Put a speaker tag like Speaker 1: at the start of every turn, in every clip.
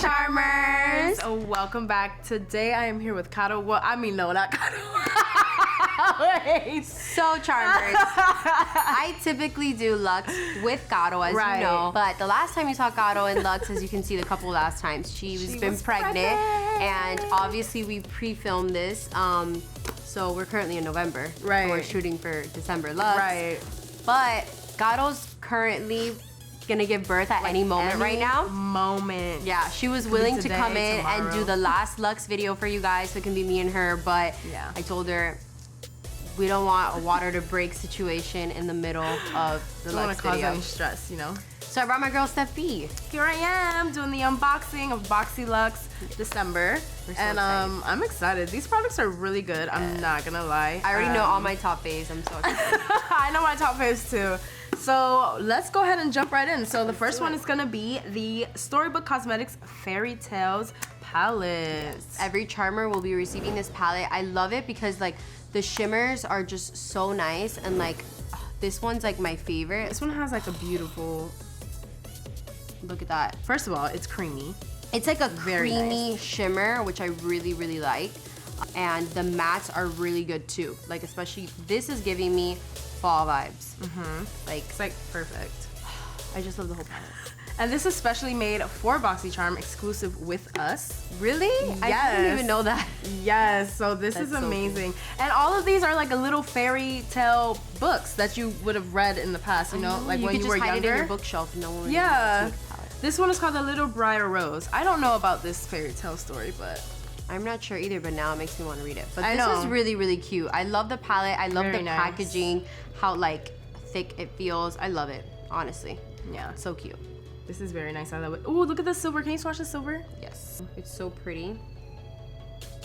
Speaker 1: Charmers!
Speaker 2: Welcome back. Today I am here with Kato. Well, I mean, no, not Kato.
Speaker 1: So Charmers, I typically do Luxe with Kato, as you know. But the last time you saw Kato in Luxe, as you can see, the couple last times, she was pregnant. And obviously we pre-filmed this. So we're currently in November.
Speaker 2: Right.
Speaker 1: We're shooting for December Luxe.
Speaker 2: Right.
Speaker 1: But Kato's currently gonna give birth at any moment right now. Yeah, she was willing to come in and do the last Luxe video for you guys, so it can be me and her, but yeah. I told her we don't want a water to break situation in the middle of the Luxe video.
Speaker 2: Don't want to cause any stress, you know.
Speaker 1: So I brought my girl Steffi.
Speaker 2: Here I am doing the unboxing of BoxyLuxe December. And I'm excited. These products are really good. I'm not gonna lie.
Speaker 1: I already know all my top faves. I'm so excited.
Speaker 2: I know my top faves too. So let's go ahead and jump right in. So the first one is gonna be the Storybook Cosmetics Fairy Tales palette.
Speaker 1: Yes. Every charmer will be receiving this palette. I love it because like the shimmers are just so nice, and like this one's like my favorite.
Speaker 2: This one has like a beautiful,
Speaker 1: look at that.
Speaker 2: First of all, it's creamy.
Speaker 1: It's like a creamy shimmer, which I really, really like. And the mattes are really good too. Like especially, this is giving me fall vibes. Like,
Speaker 2: it's like perfect.
Speaker 1: I just love the whole palette.
Speaker 2: And this is specially made for Boxycharm, exclusive with us.
Speaker 1: Really?
Speaker 2: Yes.
Speaker 1: I didn't even know that.
Speaker 2: Yes, so this is amazing. So cool. And all of these are like a little fairy tale books that you would have read in the past, you know, like when you were younger. You could just hide it in
Speaker 1: your bookshelf and no one would
Speaker 2: yeah. This one is called The Little Briar Rose. I don't know about this fairy tale story, but
Speaker 1: I'm not sure either, but now it makes me want to read it. But this is really, really cute. I love the palette. I love the packaging, how like thick it feels. I love it, honestly.
Speaker 2: Yeah.
Speaker 1: So cute.
Speaker 2: This is very nice. I love it. Oh, look at the silver. Can you swatch the silver?
Speaker 1: Yes. It's so pretty.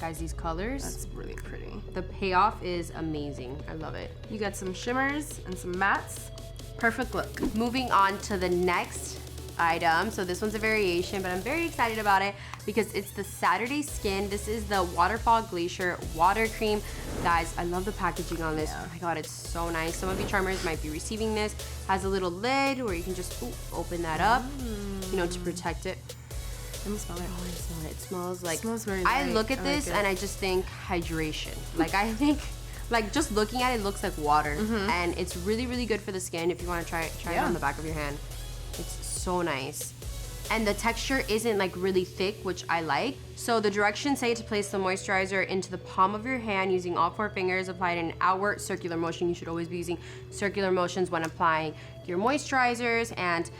Speaker 1: Guys, these colors.
Speaker 2: That's really pretty.
Speaker 1: The payoff is amazing. I love it.
Speaker 2: You got some shimmers and some mattes. Perfect look.
Speaker 1: Moving on to the next item. So this one's a variation, but I'm very excited about it because it's the Saturday Skin. This is the Waterfall Glacier Water Cream. Guys, I love the packaging on this. Oh my god, it's so nice. Some of you charmers might be receiving this. Has a little lid where you can just open that up, you know, to protect it.
Speaker 2: Let me smell it.
Speaker 1: Oh, I smell it. It smells like,
Speaker 2: it smells very light.
Speaker 1: I look at this and I just think hydration. Like I think, like just looking at it, looks like water, and it's really, really good for the skin. If you want to try it on the back of your hand, it's so nice. And the texture isn't like really thick, which I like. So the directions say to place the moisturizer into the palm of your hand using all 4 fingers, applied in an outward circular motion. You should always be using circular motions when applying your moisturizers. And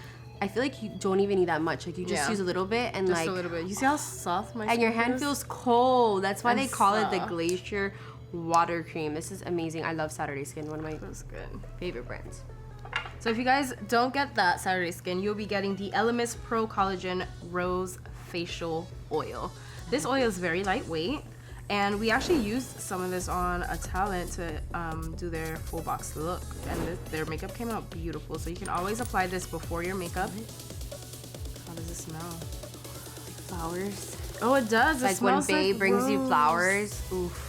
Speaker 1: I feel like you don't even need that much. Like you just use a little bit and
Speaker 2: just
Speaker 1: like
Speaker 2: a little bit. You see how soft my skin
Speaker 1: and your hand
Speaker 2: is?
Speaker 1: feels cold. That's why they call
Speaker 2: soft.
Speaker 1: it the Glacier Water Cream. This is amazing. I love Saturday Skin, one of my favorite brands.
Speaker 2: So if you guys don't get that Saturday Skin, you'll be getting the Elemis Pro Collagen Rose Facial Oil. This oil is very lightweight, and we actually used some of this on a talent to do their full box look, and their makeup came out beautiful. So you can always apply this before your makeup. How does it smell?
Speaker 1: Like flowers.
Speaker 2: Oh, it does.
Speaker 1: Like when Bae brings you flowers. Oof.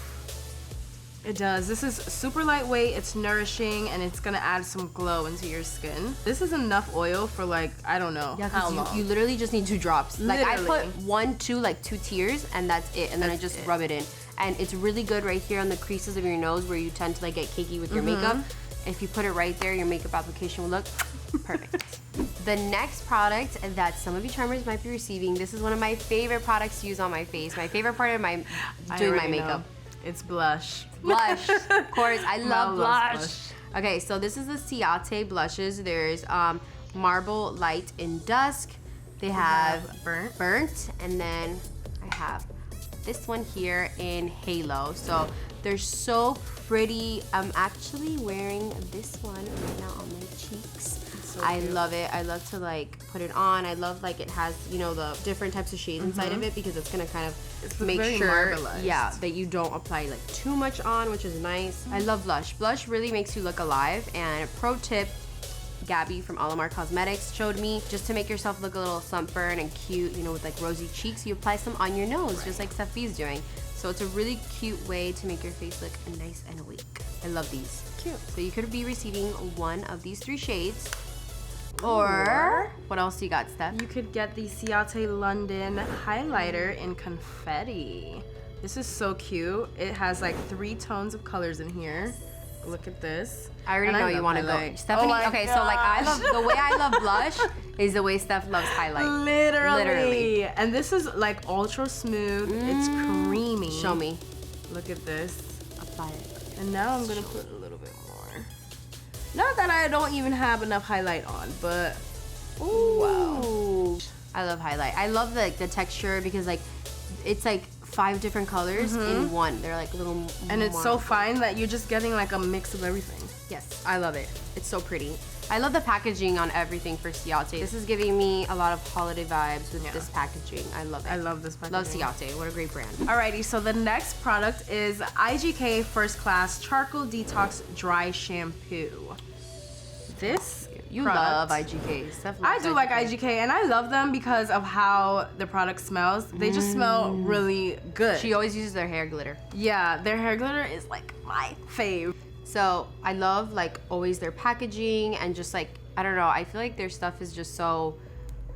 Speaker 2: It does. This is super lightweight, it's nourishing, and it's gonna add some glow into your skin. This is enough oil for like, I don't know how long.
Speaker 1: You literally just need 2 drops. Like I put 1, 2, like 2 tears, and that's it. And then I just rub it in. And it's really good right here on the creases of your nose where you tend to like get cakey with your makeup. If you put it right there, your makeup application will look perfect. The next product that some of you charmers might be receiving, this is one of my favorite products to use on my face. My favorite part of doing my makeup.
Speaker 2: It's blush.
Speaker 1: Blush, of course. I love blush. Okay, so this is the Ciate blushes. There's Marble Light in Dusk. They have Burnt, and then I have this one here in Halo. So they're so pretty. I'm actually wearing this one right now on my cheeks. So I love it. I love to like put it on. I love like it has, you know, the different types of shades inside of it, because it's gonna kind of make sure that you don't apply like too much on, which is nice. I love blush. Blush really makes you look alive. And pro tip, Gabby from Alamar Cosmetics showed me, just to make yourself look a little sunburned and cute, you know, with like rosy cheeks, you apply some on your nose, just like Steffi's doing. So it's a really cute way to make your face look nice and awake. I love these.
Speaker 2: Cute.
Speaker 1: So you could be receiving one of these 3 shades. Or what else you got, Steph?
Speaker 2: You could get the Ciate London highlighter in confetti. This is so cute. It has like 3 tones of colors in here. Look at this.
Speaker 1: I already know you want to go. Stephanie, okay, so like the way I love blush is the way Steph loves highlight.
Speaker 2: Literally. And this is like ultra smooth. It's creamy.
Speaker 1: Show me.
Speaker 2: Look at this.
Speaker 1: Apply it.
Speaker 2: And now I'm gonna put a little bit more. Not that I don't even have enough highlight on, but
Speaker 1: ooh,
Speaker 2: wow.
Speaker 1: I love highlight. I love the texture because like it's like 5 different colors in one. They're like little
Speaker 2: and it's so fine that you're just getting like a mix of everything.
Speaker 1: Yes, I love it. It's so pretty. I love the packaging on everything for Ciate. This is giving me a lot of holiday vibes with this packaging. I love it.
Speaker 2: I love this packaging.
Speaker 1: Love Ciate. What a great brand.
Speaker 2: Alrighty, so the next product is IGK First Class Charcoal Detox Dry Shampoo. This
Speaker 1: You
Speaker 2: product,
Speaker 1: love IGK.
Speaker 2: I do like IGK, and I love them because of how the product smells. They just smell really good.
Speaker 1: She always uses their hair glitter.
Speaker 2: Yeah, their hair glitter is like my fave.
Speaker 1: So I love like always their packaging and just like, I don't know, I feel like their stuff is just so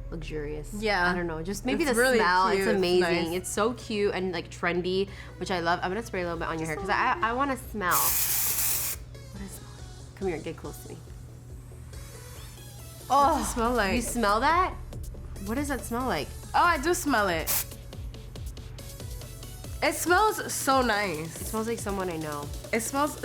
Speaker 1: luxurious.
Speaker 2: Yeah.
Speaker 1: I don't know, just maybe
Speaker 2: It's
Speaker 1: the
Speaker 2: really
Speaker 1: smell,
Speaker 2: cute.
Speaker 1: it's
Speaker 2: It's
Speaker 1: amazing.
Speaker 2: nice.
Speaker 1: It's so cute and like trendy, which I love. I'm gonna spray a little bit on your hair because I want to smell. What is it? Come here, get close to me.
Speaker 2: What does it smell like?
Speaker 1: You smell that? What does that smell like?
Speaker 2: Oh, I do smell it. It smells so nice.
Speaker 1: It smells like someone I know.
Speaker 2: It smells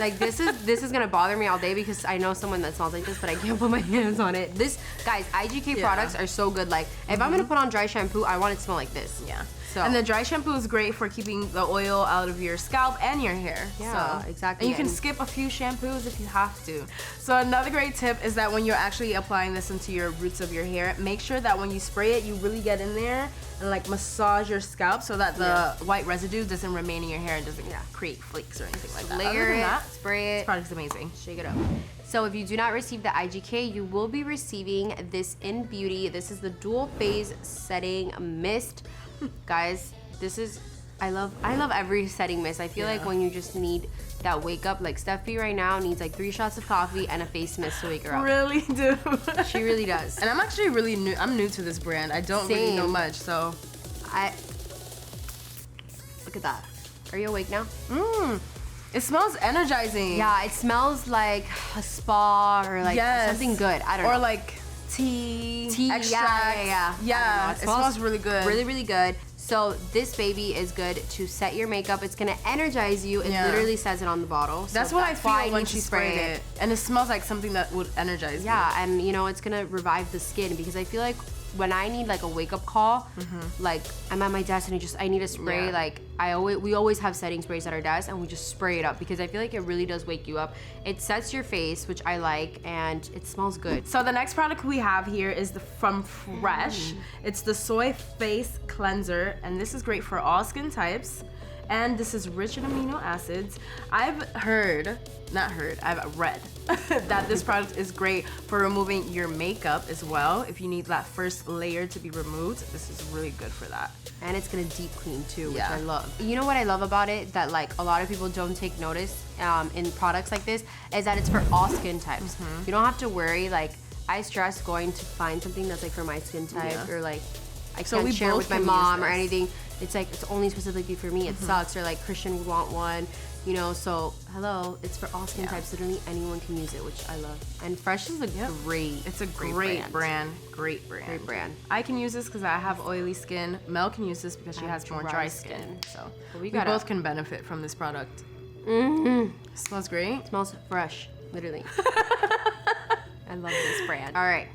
Speaker 1: Like this is gonna bother me all day because I know someone that smells like this, but I can't put my hands on it. This, guys, IGK products are so good. Like if I'm gonna put on dry shampoo, I want it to smell like this.
Speaker 2: Yeah.
Speaker 1: So.
Speaker 2: And the dry shampoo is great for keeping the oil out of your scalp and your hair.
Speaker 1: Yeah,
Speaker 2: so,
Speaker 1: exactly.
Speaker 2: And you can skip a few shampoos if you have to. So another great tip is that when you're actually applying this into your roots of your hair, make sure that when you spray it, you really get in there and like massage your scalp so that the white residue doesn't remain in your hair and doesn't create flakes or anything like that.
Speaker 1: Layer it,
Speaker 2: that,
Speaker 1: spray it.
Speaker 2: This product is amazing.
Speaker 1: Shake it up. So if you do not receive the IGK, you will be receiving this in Beauty. This is the dual phase setting mist. Guys, this is, I love every setting mist. I feel like when you just need that wake up, like Steffi right now needs like 3 shots of coffee and a face mist to wake her up.
Speaker 2: Really do.
Speaker 1: She really does.
Speaker 2: And I'm actually really new. I'm new to this brand. I don't really know much, so.
Speaker 1: Look at that. Are you awake now?
Speaker 2: It smells energizing.
Speaker 1: Yeah, it smells like a spa or like something good. I don't know.
Speaker 2: Or like tea extract.
Speaker 1: Yeah.
Speaker 2: Yeah, it smells really good.
Speaker 1: Really, really good. So this baby is good to set your makeup. It's gonna energize you. It literally says it on the bottle. So
Speaker 2: that's what I
Speaker 1: why
Speaker 2: feel when
Speaker 1: need to
Speaker 2: she sprayed it. And it smells like something that would energize me.
Speaker 1: Yeah, and you know, it's gonna revive the skin because I feel like when I need like a wake up call, like I'm at my desk and I need a spray. Like we always have setting sprays at our desk and we just spray it up because I feel like it really does wake you up. It sets your face, which I like, and it smells good.
Speaker 2: So the next product we have here is from Fresh. It's the Soy Face Cleanser, and this is great for all skin types. And this is rich in amino acids. I've read that this product is great for removing your makeup as well. If you need that first layer to be removed, this is really good for that.
Speaker 1: And it's gonna deep clean too, which I love. You know what I love about it that like a lot of people don't take notice in products like this is that it's for all skin types. You don't have to worry. Like I stress going to find something that's like for my skin type or like I can't share with my mom or anything. It's like it's only specifically for me. It sucks. Or like Christian would want one, you know. So hello, it's for all skin types. Literally anyone can use it, which I love. And Fresh is a great.
Speaker 2: It's a great brand. Great brand.
Speaker 1: Great brand.
Speaker 2: I can use this because I have oily skin. Mel can use this because she has more dry skin. So we both can benefit from this product. It smells great.
Speaker 1: It smells fresh, literally. I love this brand. All right,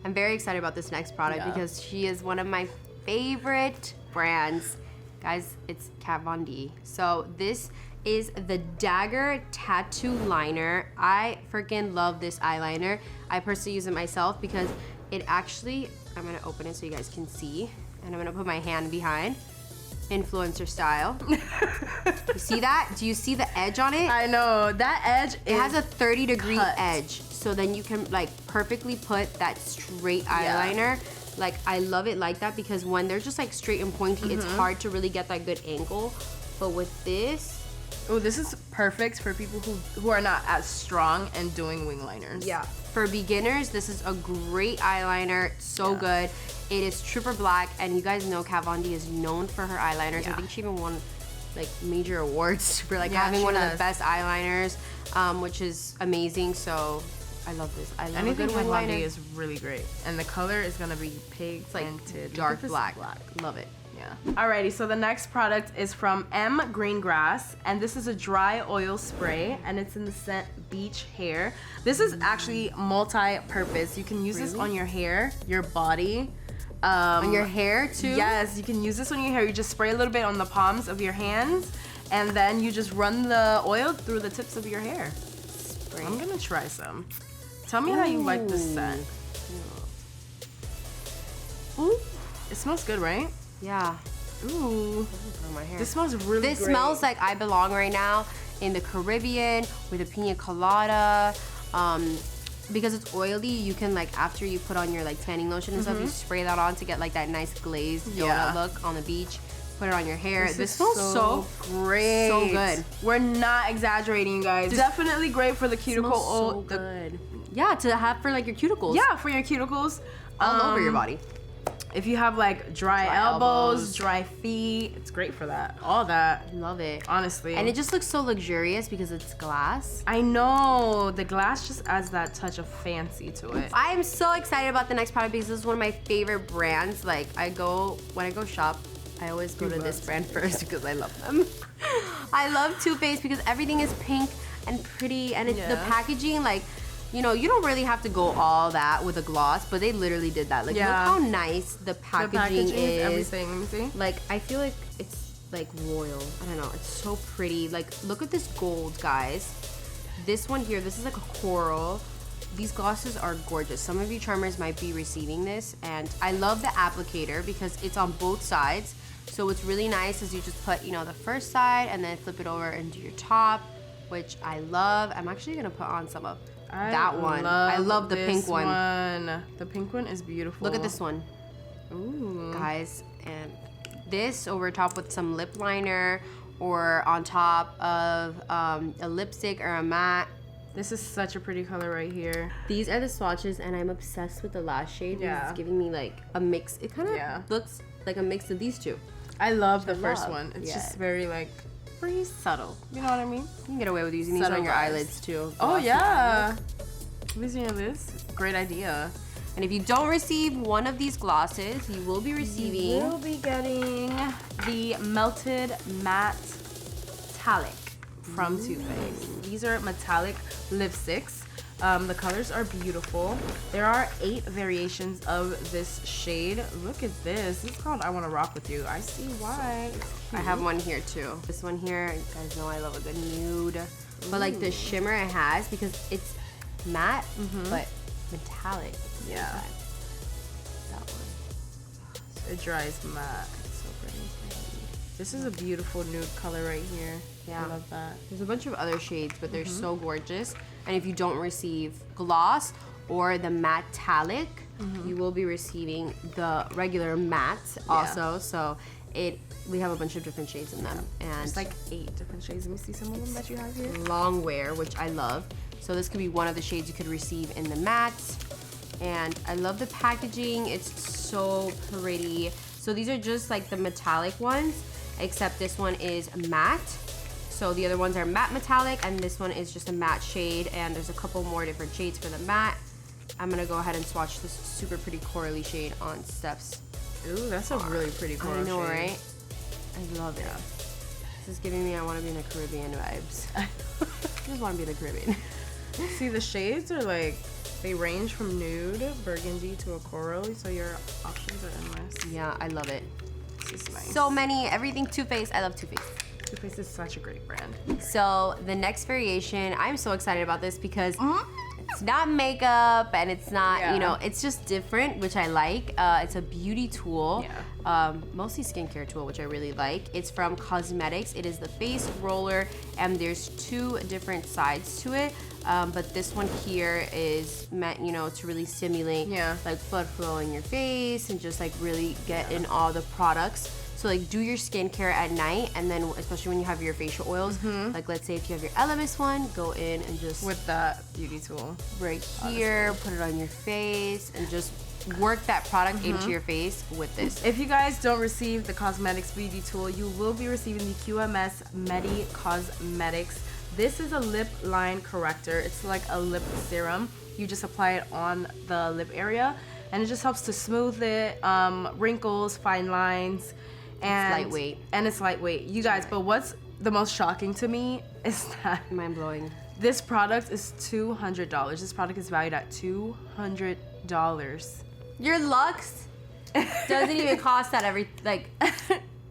Speaker 1: I'm very excited about this next product because she is one of my favorite brands. Guys, it's Kat Von D. So this is the Dagger Tattoo Liner. I freaking love this eyeliner. I personally use it myself because it actually, I'm gonna open it so you guys can see, and I'm gonna put my hand behind, influencer style. You see that? Do you see the edge on it?
Speaker 2: I know, that edge,
Speaker 1: it has a 30-degree edge. So then you can like perfectly put that straight eyeliner. Like I love it like that because when they're just like straight and pointy, it's hard to really get that good angle. But with this,
Speaker 2: Oh, this is perfect for people who are not as strong and doing wing liners.
Speaker 1: Yeah. For beginners, this is a great eyeliner. So good. It is super black, and you guys know Kat Von D is known for her eyeliners. I think she even won like major awards for like having one of the best eyeliners, which is amazing. So I love this. I love
Speaker 2: anything
Speaker 1: a good wing
Speaker 2: Von D
Speaker 1: liner.
Speaker 2: is really great, and the color is gonna be pigmented,
Speaker 1: like dark black. Love it.
Speaker 2: Yeah. Alrighty, so the next product is from M.GREENGRASS, and this is a dry oil spray, and it's in the scent Beach Hair. This is actually multi-purpose. You can use this on your hair, your body.
Speaker 1: On your hair too?
Speaker 2: Yes, you can use this on your hair. You just spray a little bit on the palms of your hands, and then you just run the oil through the tips of your hair. Spray. I'm gonna try some. Tell me how you like this scent. Ooh, it smells good, right?
Speaker 1: Yeah.
Speaker 2: Ooh.
Speaker 1: My hair.
Speaker 2: This smells really
Speaker 1: This
Speaker 2: great.
Speaker 1: smells like I belong right now in the Caribbean with a pina colada. Because it's oily, you can like after you put on your like tanning lotion and stuff, you spray that on to get like that nice glazed donut look on the beach. Put it on your hair. This smells so
Speaker 2: great.
Speaker 1: So good.
Speaker 2: We're not exaggerating, you guys. Definitely great for the cuticle.
Speaker 1: So good. Yeah, to have for like your cuticles.
Speaker 2: Yeah, for your cuticles.
Speaker 1: All over your body.
Speaker 2: If you have like dry elbows, dry feet, it's great for that. All that.
Speaker 1: Love it.
Speaker 2: Honestly.
Speaker 1: And it just looks so luxurious because it's glass.
Speaker 2: I know. The glass just adds that touch of fancy to it.
Speaker 1: I am so excited about the next product because this is one of my favorite brands. Like when I go shop, I always go to this brand first because I love them. I love Too Faced because everything is pink and pretty, and it's the packaging, like, you know, you don't really have to go all that with a gloss, but they literally did that. Like, look how nice the packaging is.
Speaker 2: Everything. Let me see.
Speaker 1: Like, I feel like it's like royal. I don't know. It's so pretty. Like, look at this gold, guys. This one here, this is like a coral. These glosses are gorgeous. Some of you charmers might be receiving this, and I love the applicator because it's on both sides. So what's really nice is you just put, you know, the first side and then flip it over and do your top, which I love. I'm actually gonna put on some of that one. I love the pink one.
Speaker 2: The pink one is beautiful.
Speaker 1: Look at this one.
Speaker 2: Ooh.
Speaker 1: Guys, and this over top with some lip liner or on top of a lipstick or a matte.
Speaker 2: This is such a pretty color right here.
Speaker 1: These are the swatches, and I'm obsessed with the last shade. It's giving me like a mix. It kind of looks like a mix of these two.
Speaker 2: I love the first one. It's just very like pretty subtle. You know what I mean?
Speaker 1: You can get away with using these on your eyelids too.
Speaker 2: Oh yeah. Using this, great idea.
Speaker 1: And if you don't receive one of these glosses, you will be receiving.
Speaker 2: You will be getting the Melted Matte-tallic from Too Faced. These are metallic lipsticks. The colors are beautiful. There are 8 variations of this shade. Look at this. This is called I Wanna Rock With You. I see why.
Speaker 1: I have one here too. This one here, you guys know I love a good nude. But like the shimmer it has, because it's matte, but metallic.
Speaker 2: Yeah.
Speaker 1: That one.
Speaker 2: It dries matte. It's so pretty. This is a beautiful nude color right here. Yeah. I love that.
Speaker 1: There's a bunch of other shades, but they're so gorgeous. And if you don't receive gloss or the Matte-tallic, you will be receiving the regular matte also. So we have a bunch of different shades in them. And
Speaker 2: there's like 8 different shades. Let me see some of them that you have here.
Speaker 1: Long wear, which I love. So this could be one of the shades you could receive in the matte. And I love the packaging. It's so pretty. So these are just like the metallic ones, except this one is matte. So the other ones are matte metallic, and this one is just a matte shade, and there's a couple more different shades for the matte. I'm gonna go ahead and swatch this super pretty corally shade on Steph's.
Speaker 2: Ooh, that's a really pretty coral shade.
Speaker 1: I know, right? I love it. This is giving me I want to be in the Caribbean vibes. I just want to be in the Caribbean.
Speaker 2: See, the shades are like, they range from nude, burgundy to a coral, so your options are endless.
Speaker 1: Yeah, I love it.
Speaker 2: This is nice.
Speaker 1: So many, everything Too Faced. I love Too Faced.
Speaker 2: Too Faced is such a great brand.
Speaker 1: So the next variation, I'm so excited about this because it's not makeup and it's not, you know, it's just different, which I like. It's a beauty tool, mostly skincare tool, which I really like. It's from Cosmedix. It is the face roller, and there's 2 different sides to it. But this one here is meant, you know, to really stimulate like blood flow in your face and just like really get in all the products. So like do your skincare at night, and then especially when you have your facial oils, like let's say if you have your Elemis one, go in and just
Speaker 2: with that beauty tool
Speaker 1: right here, put it on your face, and just work that product into your face with this.
Speaker 2: If you guys don't receive the Cosmedix beauty tool, you will be receiving the QMS Medicosmetics. This is a lip line corrector. It's like a lip serum. You just apply it on the lip area, and it just helps to smooth it, wrinkles, fine lines, and
Speaker 1: it's lightweight.
Speaker 2: And it's lightweight. You guys, but what's the most shocking to me is that
Speaker 1: mind blowing.
Speaker 2: This product is $200. This product is valued at $200.
Speaker 1: Your Luxe doesn't even cost that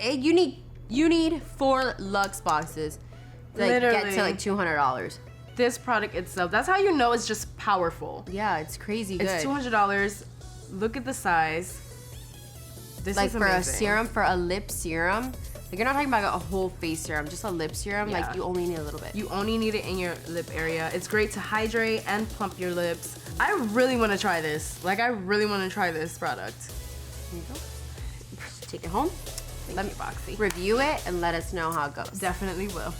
Speaker 1: you need 4 Luxe boxes to get to like $200.
Speaker 2: This product itself, that's how you know it's just powerful.
Speaker 1: Yeah, it's crazy good.
Speaker 2: It's $200. Look at the size. This
Speaker 1: like
Speaker 2: is
Speaker 1: for
Speaker 2: amazing.
Speaker 1: a serum, for a lip serum, like you're not talking about a whole face serum, just a lip serum.
Speaker 2: Yeah.
Speaker 1: Like you only need a little bit.
Speaker 2: You only need it in your lip area. It's great to hydrate and plump your lips. I really want to try this. Like I really want to try this product.
Speaker 1: Here you go. Take it home.
Speaker 2: Let me Boxy.
Speaker 1: Review it and let us know how it goes.
Speaker 2: Definitely will.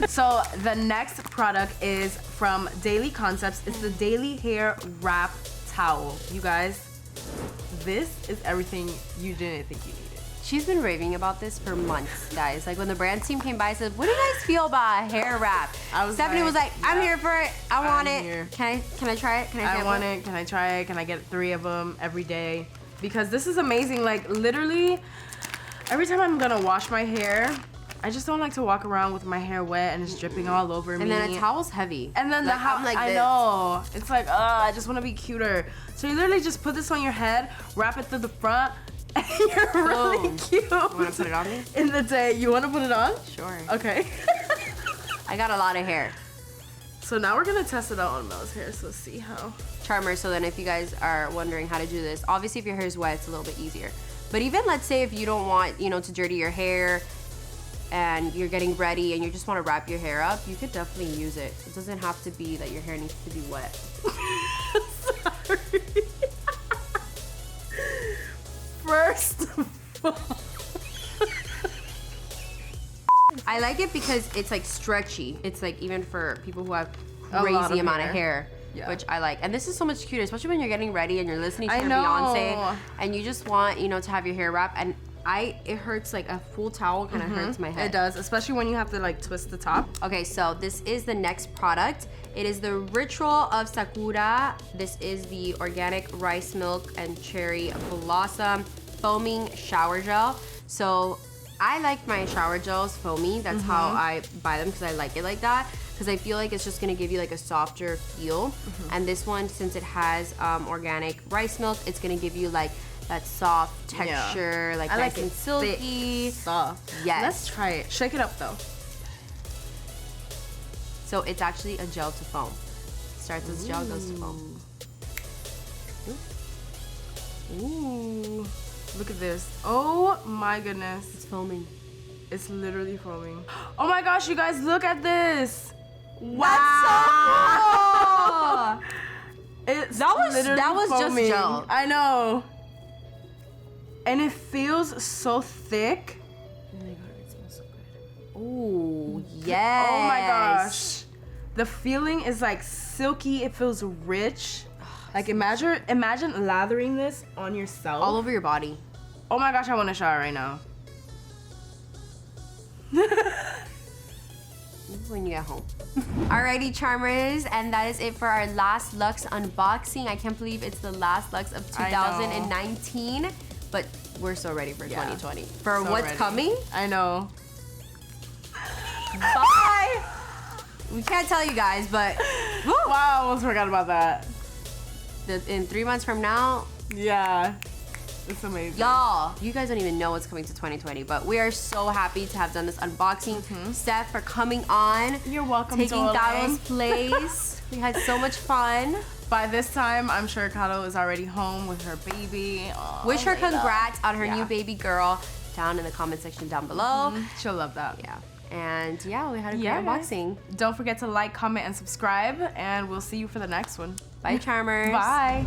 Speaker 2: So the next product is from Daily Concepts. It's the Daily Hair Wrap Towel. You guys, this is everything you didn't think you needed.
Speaker 1: She's been raving about this for months, guys. Like when the brand team came by and said, what do you guys feel about a hair wrap? Stephanie was like, I'm here for it. I want it.
Speaker 2: Here.
Speaker 1: Can I try it? Can I
Speaker 2: want it. Can I try it? Can I get 3 of them every day? Because this is amazing. Like literally, every time I'm gonna wash my hair, I just don't like to walk around with my hair wet and it's dripping all over me.
Speaker 1: And then a towel's heavy.
Speaker 2: And then
Speaker 1: like, I'm like
Speaker 2: I
Speaker 1: this.
Speaker 2: know. It's like, I just want to be cuter. So you literally just put this on your head, wrap it through the front, and you're really cute.
Speaker 1: You want to put it on me?
Speaker 2: In the day. You want to put it on?
Speaker 1: Sure.
Speaker 2: Okay.
Speaker 1: I got a lot of hair.
Speaker 2: So now we're going to test it out on Mel's hair. So see how.
Speaker 1: Charmers, so then if you guys are wondering how to do this, obviously if your hair is wet, it's a little bit easier. But even let's say if you don't want, to dirty your hair and you're getting ready and you just want to wrap your hair up, you could definitely use it. It doesn't have to be that your hair needs to be wet.
Speaker 2: Sorry. First of all,
Speaker 1: I like it because it's like stretchy. It's like even for people who have
Speaker 2: A lot
Speaker 1: crazy
Speaker 2: of
Speaker 1: amount
Speaker 2: hair.
Speaker 1: of hair, which I like. And this is so much cuter, especially when you're getting ready and you're listening to
Speaker 2: I
Speaker 1: your
Speaker 2: know.
Speaker 1: Beyonce and you just want, to have your hair wrapped. And it hurts, like a full towel kind of hurts my head.
Speaker 2: It does, especially when you have to like twist the top.
Speaker 1: Okay, so this is the next product. It is the Ritual of Sakura. This is the organic rice milk and cherry blossom foaming shower gel. So I like my shower gels foamy. That's how I buy them, because I like it like that. Because I feel like it's just gonna give you like a softer feel. And this one, since it has organic rice milk, it's gonna give you like that soft texture, like
Speaker 2: I
Speaker 1: nice
Speaker 2: like
Speaker 1: and silky.
Speaker 2: Thick, soft.
Speaker 1: Yes.
Speaker 2: Let's try it. Shake it up though.
Speaker 1: So it's actually a gel to foam. Starts as gel, goes to foam.
Speaker 2: Ooh. Look at this. Oh my goodness.
Speaker 1: It's foaming.
Speaker 2: It's literally foaming. Oh my gosh, you guys, look at this.
Speaker 1: Wow.
Speaker 2: It's
Speaker 1: That was
Speaker 2: literally
Speaker 1: just
Speaker 2: foaming.
Speaker 1: gel.
Speaker 2: I know. And it feels so thick.
Speaker 1: Oh my god, it smells so good. Ooh, yes.
Speaker 2: Oh my gosh. The feeling is like silky. It feels rich. Like imagine lathering this on yourself.
Speaker 1: All over your body.
Speaker 2: Oh my gosh, I want to shower right now.
Speaker 1: When you get home. Alrighty, Charmers, and that is it for our last Luxe unboxing. I can't believe it's the last Luxe of 2019, but we're so ready for 2020. For
Speaker 2: so
Speaker 1: what's
Speaker 2: ready.
Speaker 1: coming.
Speaker 2: I know.
Speaker 1: Bye! We can't tell you guys, but woo,
Speaker 2: Wow, I almost forgot about that.
Speaker 1: in 3 months from now,
Speaker 2: Yeah. It's amazing.
Speaker 1: y'all, you guys don't even know what's coming to 2020, but we are so happy to have done this unboxing. Steph, for coming on.
Speaker 2: You're welcome,
Speaker 1: Taking
Speaker 2: darling.
Speaker 1: Taro's place. We had so much fun.
Speaker 2: By this time, I'm sure Kato is already home with her baby. Oh,
Speaker 1: Wish her
Speaker 2: Layla.
Speaker 1: congrats on her new baby girl down in the comment section down below.
Speaker 2: She'll love that.
Speaker 1: Yeah. And yeah, we had a great
Speaker 2: Yeah, guys.
Speaker 1: unboxing.
Speaker 2: Don't forget to like, comment, and subscribe, and we'll see you for the next one.
Speaker 1: Bye, Charmers.
Speaker 2: Bye.